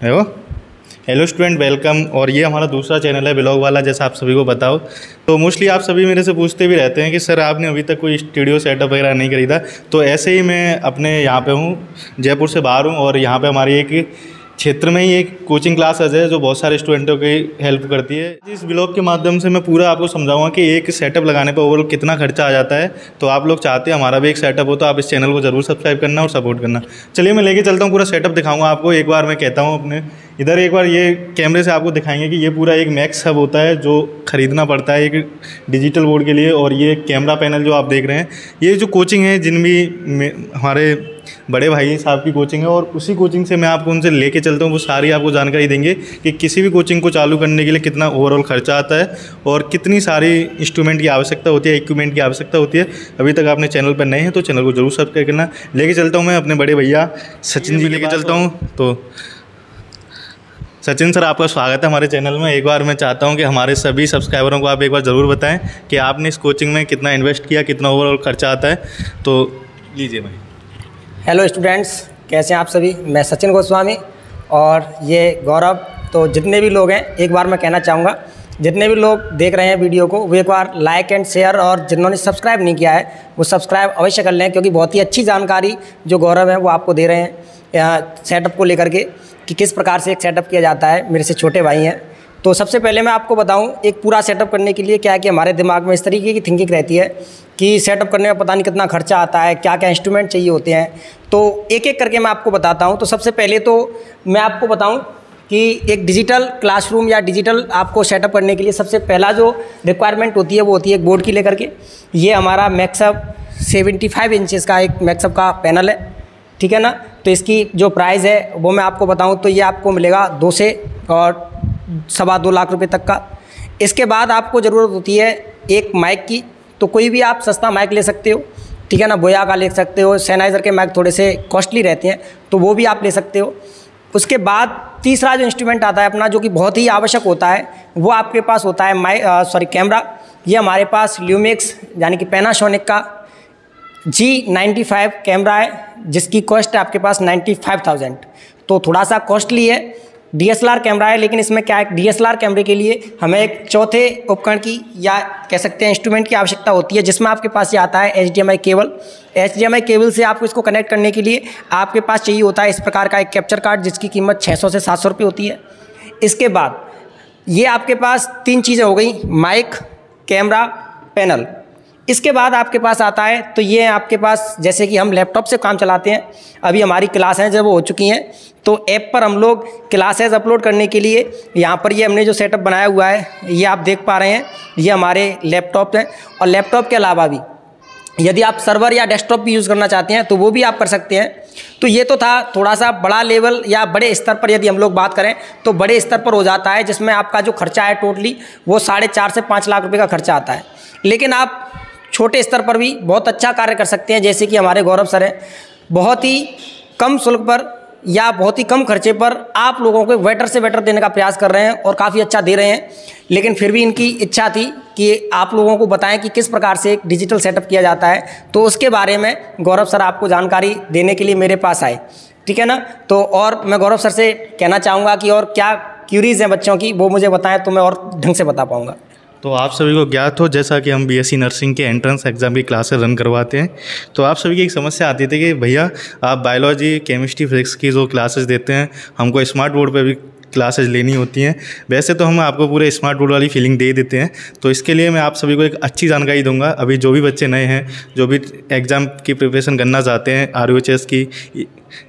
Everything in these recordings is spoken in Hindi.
Hello hello student, welcome. और ये हमारा दूसरा चैनल है ब्लॉग वाला, जैसा आप सभी को बताओ। तो मोस्टली आप सभी मेरे से पूछते भी रहते हैं कि सर आपने अभी तक कोई स्टूडियो सेटअप वगैरह नहीं खरीदा। तो ऐसे ही मैं अपने यहाँ पे हूँ, जयपुर से बाहर हूँ, और यहाँ पे हमारी एक क्षेत्र में ही एक कोचिंग क्लासेज है जो बहुत सारे स्टूडेंटों की हेल्प करती है। इस ब्लॉग के माध्यम से मैं पूरा आपको समझाऊंगा कि एक सेटअप लगाने पर ओवरऑल कितना खर्चा आ जाता है। तो आप लोग चाहते हैं हमारा भी एक सेटअप हो, तो आप इस चैनल को ज़रूर सब्सक्राइब करना और सपोर्ट करना। चलिए मैं लेके चलता हूँ, पूरा सेटअप दिखाऊंगा आपको। एक बार मैं कहता हूँ अपने इधर, एक बार ये कैमरे से आपको दिखाएंगे कि ये पूरा एक मैक्स हब होता है जो ख़रीदना पड़ता है एक डिजिटल बोर्ड के लिए। और ये कैमरा पैनल जो आप देख रहे हैं, ये जो कोचिंग है जिन भी हमारे बड़े भाई साहब की कोचिंग है, और उसी कोचिंग से मैं आपको उनसे लेके चलता हूँ। वो सारी आपको जानकारी देंगे कि किसी भी कोचिंग को चालू करने के लिए कितना ओवरऑल खर्चा आता है और कितनी सारी इंस्ट्रूमेंट की आवश्यकता होती है, इक्विपमेंट की आवश्यकता होती है। अभी तक आपने चैनल पर नए हैं तो चैनल को जरूर सब्सक्राइब करना। लेके चलता हूँ मैं अपने बड़े भैया सचिन जी लेके चलता हूँ। तो सचिन सर, आपका स्वागत है हमारे चैनल में। एक बार मैं चाहता हूं कि हमारे सभी सब्सक्राइबरों को आप एक बार ज़रूर बताएं कि आपने इस कोचिंग में कितना इन्वेस्ट किया, कितना ओवरऑल खर्चा आता है। तो लीजिए भाई। हेलो स्टूडेंट्स, कैसे हैं आप सभी। मैं सचिन गोस्वामी और ये गौरव। तो जितने भी लोग हैं, एक बार मैं कहना चाहूँगा, जितने भी लोग देख रहे हैं वीडियो को, वो एक बार लाइक एंड शेयर, और जिन्होंने सब्सक्राइब नहीं किया है वो सब्सक्राइब अवश्य कर लें, क्योंकि बहुत ही अच्छी जानकारी जो गौरव है वो आपको दे रहे हैं सेटअप को लेकर के, कि किस प्रकार से एक सेटअप किया जाता है। मेरे से छोटे भाई हैं। तो सबसे पहले मैं आपको बताऊं, एक पूरा सेटअप करने के लिए क्या है कि हमारे दिमाग में इस तरीके की थिंकिंग रहती है कि सेटअप करने में पता नहीं कितना खर्चा आता है, क्या क्या इंस्ट्रूमेंट चाहिए होते हैं। तो एक एक करके मैं आपको बताता हूं। तो सबसे पहले तो मैं आपको बताऊं कि एक डिजिटल क्लासरूम या डिजिटल आपको सेटअप करने के लिए सबसे पहला जो रिक्वायरमेंट होती है वो होती है एक बोर्ड की लेकर के। ये हमारा मैक्सअप 75 इंचेस का एक मैक्सअप का पैनल है, ठीक है ना। तो इसकी जो प्राइस है वो मैं आपको बताऊं तो ये आपको मिलेगा 2 से और 2.25 लाख रुपए तक का। इसके बाद आपको ज़रूरत होती है एक माइक की। तो कोई भी आप सस्ता माइक ले सकते हो, ठीक है ना। बोया का ले सकते हो, सैनाइज़र के माइक थोड़े से कॉस्टली रहते हैं तो वो भी आप ले सकते हो। उसके बाद तीसरा जो इंस्ट्रूमेंट आता है अपना, जो कि बहुत ही आवश्यक होता है, वो आपके पास होता है कैमरा। ये हमारे पास ल्यूमिक्स यानी कि पैनासोनिक का G95 कैमरा है, जिसकी कॉस्ट है आपके पास 95,000। तो थोड़ा सा कॉस्टली है। DSLR कैमरा है, लेकिन इसमें क्या है, DSLR कैमरे के लिए हमें एक चौथे उपकरण की या कह सकते हैं इंस्ट्रूमेंट की आवश्यकता होती है, जिसमें आपके पास ये आता है HDMI केबल। HDMI केबल से आपको इसको कनेक्ट करने के लिए आपके पास चाहिए होता है इस प्रकार का एक कैप्चर कार्ड, जिसकी कीमत 600 से 700 रुपये होती है। इसके बाद ये आपके पास 3 चीज़ें हो गई, माइक, कैमरा, पैनल। इसके बाद आपके पास आता है, तो ये आपके पास जैसे कि हम लैपटॉप से काम चलाते हैं, अभी हमारी क्लासें जब हो चुकी हैं तो ऐप पर हम लोग क्लासेस अपलोड करने के लिए यहाँ पर ये हमने जो सेटअप बनाया हुआ है, ये आप देख पा रहे हैं, ये हमारे लैपटॉप हैं। और लैपटॉप के अलावा भी यदि आप सर्वर या डेस्कटॉप भी यूज़ करना चाहते हैं तो वो भी आप कर सकते हैं। तो ये तो था थोड़ा सा बड़ा लेवल या बड़े स्तर पर, यदि हम लोग बात करें तो बड़े स्तर पर हो जाता है, जिसमें आपका जो खर्चा है टोटली वो 4.5 से 5 लाख रुपये का खर्चा आता है। लेकिन आप छोटे स्तर पर भी बहुत अच्छा कार्य कर सकते हैं, जैसे कि हमारे गौरव सर हैं, बहुत ही कम शुल्क पर या बहुत ही कम खर्चे पर आप लोगों को बेटर से बेटर देने का प्रयास कर रहे हैं और काफ़ी अच्छा दे रहे हैं। लेकिन फिर भी इनकी इच्छा थी कि आप लोगों को बताएं कि किस प्रकार से एक डिजिटल सेटअप किया जाता है। तो उसके बारे में गौरव सर आपको जानकारी देने के लिए मेरे पास आए, ठीक है ना। तो और मैं गौरव सर से कहना चाहूँगा कि और क्या क्यूरीज हैं बच्चों की, वो मुझे बताएं तो मैं और ढंग से बता पाऊँगा। तो आप सभी को ज्ञात हो, जैसा कि हम BSc नर्सिंग के एंट्रेंस एग्ज़ाम की क्लासेस रन करवाते हैं, तो आप सभी की एक समस्या आती थी कि भैया आप बायोलॉजी, केमिस्ट्री, फिजिक्स की जो क्लासेस देते हैं, हमको स्मार्ट बोर्ड पे भी क्लासेस लेनी होती हैं। वैसे तो हम आपको पूरे स्मार्ट बोर्ड वाली फीलिंग दे देते हैं। तो इसके लिए मैं आप सभी को एक अच्छी जानकारी दूंगा। अभी जो भी बच्चे नए हैं, जो भी एग्ज़ाम की प्रिपरेशन करना चाहते हैं, RUHS की,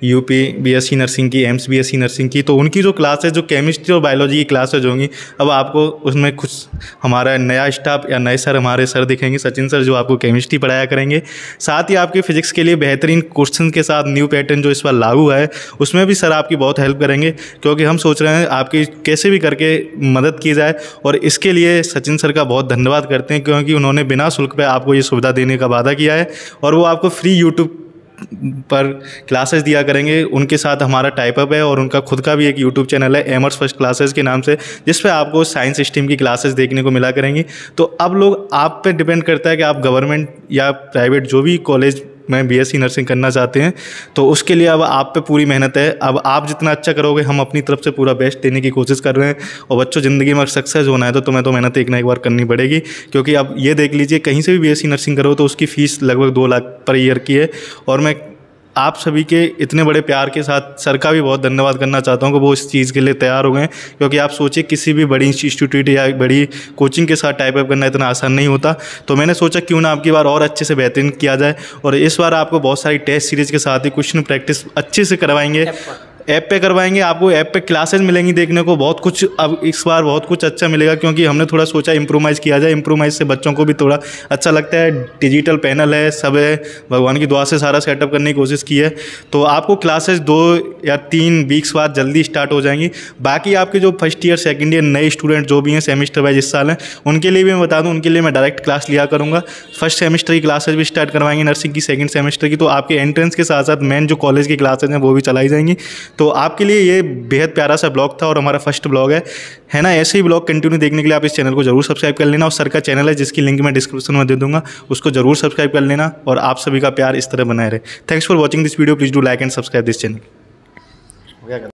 UP BSc नर्सिंग की, AIIMS BSc नर्सिंग की, तो उनकी जो क्लासेज, जो केमिस्ट्री और बायोलॉजी की क्लासेज होंगी, अब आपको उसमें कुछ हमारा नया स्टाफ या नए सर, हमारे सर दिखेंगे, सचिन सर, जो आपको केमिस्ट्री पढ़ाया करेंगे। साथ ही आपके फिजिक्स के लिए बेहतरीन क्वेश्चन के साथ न्यू पैटर्न जो इस बार लागू है, उसमें भी सर आपकी बहुत हेल्प करेंगे, क्योंकि हम सोच रहे हैं आपकी कैसे भी करके मदद की जाए। और इसके लिए सचिन सर का बहुत धन्यवाद करते हैं, क्योंकि उन्होंने बिना शुल्क पे आपको ये सुविधा देने का वादा किया है और वो आपको फ्री यूट्यूब पर क्लासेस दिया करेंगे। उनके साथ हमारा टाइपअप है और उनका खुद का भी एक यूट्यूब चैनल है एमर्स फर्स्ट क्लासेस के नाम से, जिस पे आपको साइंस स्ट्रीम की क्लासेस देखने को मिला करेंगी। तो अब लोग आप पे डिपेंड करता है कि आप गवर्नमेंट या प्राइवेट जो भी कॉलेज में बीएससी नर्सिंग करना चाहते हैं तो उसके लिए अब आप पे पूरी मेहनत है। अब आप जितना अच्छा करोगे हम अपनी तरफ से पूरा बेस्ट देने की कोशिश कर रहे हैं। और बच्चों ज़िंदगी में सक्सेस होना है तो तुम्हें तो मेहनत एक ना एक बार करनी पड़ेगी, क्योंकि अब ये देख लीजिए कहीं से भी बीएससी नर्सिंग करो तो उसकी फ़ीस लगभग 2 लाख पर ईयर की है। और मैं आप सभी के इतने बड़े प्यार के साथ सर का भी बहुत धन्यवाद करना चाहता हूँ कि वो इस चीज़ के लिए तैयार हो गए, क्योंकि आप सोचिए किसी भी बड़ी इंस्टीट्यूट या बड़ी कोचिंग के साथ टाइप अप करना इतना आसान नहीं होता। तो मैंने सोचा क्यों ना आपकी बार और अच्छे से बेहतरीन किया जाए, और इस बार आपको बहुत सारी टेस्ट सीरीज़ के साथ ही क्वेश्चन प्रैक्टिस अच्छे से करवाएंगे, ऐप पे करवाएंगे। आपको ऐप पे क्लासेज मिलेंगी देखने को, बहुत कुछ अब इस बार बहुत कुछ अच्छा मिलेगा, क्योंकि हमने थोड़ा सोचा इम्प्रोवाइज़ किया जाए। इम्प्रोवाइज़ से बच्चों को भी थोड़ा अच्छा लगता है। डिजिटल पैनल है, सब है, भगवान की दुआ से सारा सेटअप करने की कोशिश की है। तो आपको क्लासेज 2 या 3 वीक्स बाद जल्दी स्टार्ट हो जाएंगी। बाकी आपके जो फर्स्ट ईयर सेकेंड ईयर नए स्टूडेंट जो भी हैं सेमेस्टर वाइज इस साल हैं, उनके लिए भी मैं बता दूँ, उनके लिए मैं डायरेक्ट क्लास लिया करूँगा। फर्स्ट सेमेस्टर की क्लासेज भी स्टार्ट करवाएंगे नर्सिंग की, सेकंड सेमेस्टर की। तो आपके एंट्रेंस के साथ साथ मेन जो कॉलेज की क्लासेज हैं वो भी चलाई जाएंगी। तो आपके लिए ये बेहद प्यारा सा ब्लॉग था और हमारा फर्स्ट ब्लॉग है ना। ऐसे ही ब्लॉग कंटिन्यू देखने के लिए आप इस चैनल को जरूर सब्सक्राइब कर लेना, और सर का चैनल है जिसकी लिंक मैं डिस्क्रिप्शन में दे दूंगा, उसको जरूर सब्सक्राइब कर लेना। और आप सभी का प्यार इस तरह बनाए रहे। Thanks for watching this video, please do like and subscribe this channel.